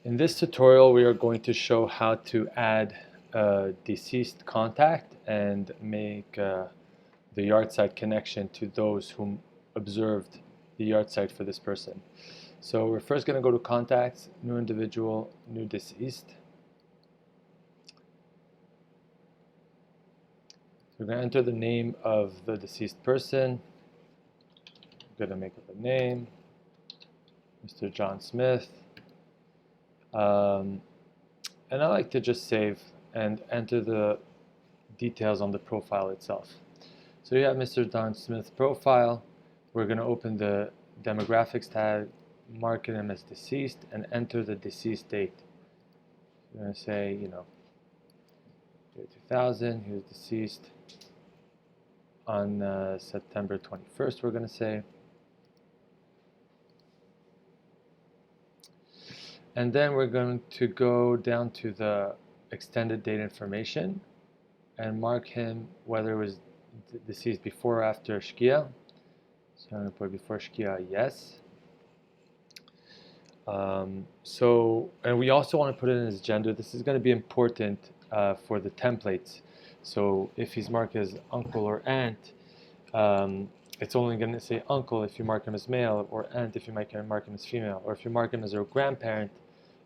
In this tutorial, we are going to show how to add a deceased contact and make the Yahrzeit connection to those who observed the Yahrzeit for this person. So we're first going to go to Contacts, New Individual, New Deceased. So we're going to enter the name of the deceased person. I'm going to make up a name, Mr. John Smith. And I like to just save and enter the details on the profile itself. So you have Mr. John Smith profile. We're going to open the demographics tab, mark him as deceased, and enter the deceased date. We're going to say, year 2000. He was deceased on September 21st, we're going to say. And then we're going to go down to the extended date information and mark him whether it was deceased before or after Shkia. So I'm going to put before Shkia, yes. And we also want to put in his gender. This is going to be important for the templates. So if he's marked as uncle or aunt, it's only going to say uncle if you mark him as male, or aunt if you mark him as female, or if you mark him as a grandparent,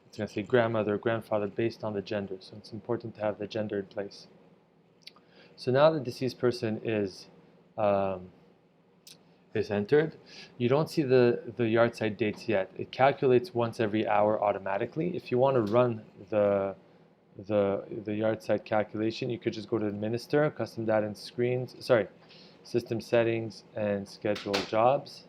it's going to say grandmother or grandfather based on the gender. So it's important to have the gender in place. So now the deceased person is entered. You don't see the Yahrzeit dates yet. It calculates once every hour automatically. If you want to run the Yahrzeit calculation, you could just go to Administer, Custom Data and Screens, System Settings, and Schedule Jobs.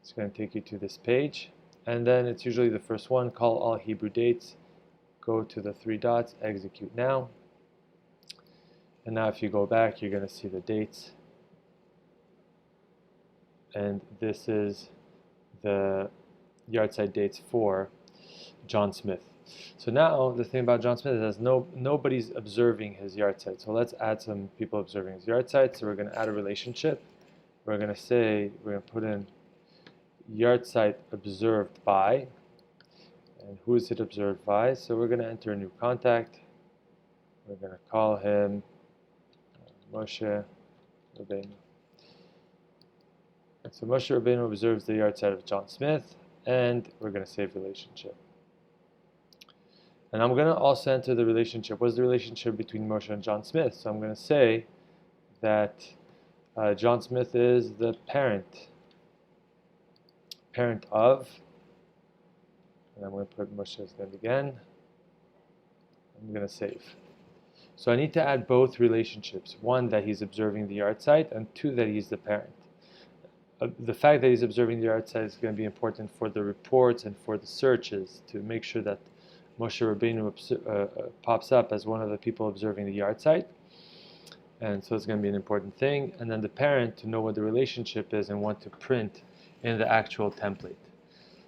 It's going to take you to this page. And then it's usually the first one, call all Hebrew dates, go to the 3 dots, execute now. And now if you go back, you're going to see the dates. And this is the Yahrzeit dates for John Smith. So now the thing about John Smith is nobody's observing his Yahrzeit. So let's add some people observing his Yahrzeit. So we're going to add a relationship. We're going to put in Yahrzeit observed by, and who is it observed by? So we're going to enter a new contact. We're going to call him Moshe Rabbeinu. So Moshe Rabbeinu observes the Yahrzeit of John Smith, and we're going to save relationship. And I'm going to also enter the relationship. What's the relationship between Moshe and John Smith? So I'm going to say that John Smith is the parent of, and I'm going to put Moshe's name again. I'm going to save. So I need to add both relationships. One, that he's observing the Yahrzeit, and two, that he's the parent. The fact that he's observing the Yahrzeit is going to be important for the reports and for the searches to make sure that Moshe Rabbeinu pops up as one of the people observing the Yahrzeit. And so it's going to be an important thing. And then the parent to know what the relationship is and what to print in the actual template.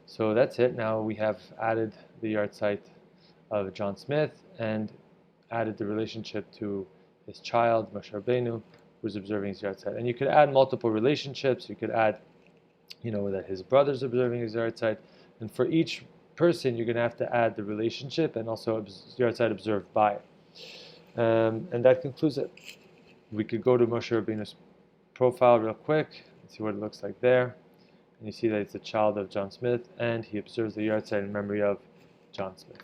So that's it. Now we have added the Yahrzeit of John Smith and added the relationship to his child, Moshe Rabbeinu, who's observing his Yahrzeit. And you could add multiple relationships. You could add, that his brother's observing his Yahrzeit. And for each person, you're going to have to add the relationship and also Yahrzeit observed by. And that concludes it. We could go to Moshe Rabbeinu's profile real quick and see what it looks like there. And you see that it's a child of John Smith, and he observes the Yahrzeit in memory of John Smith.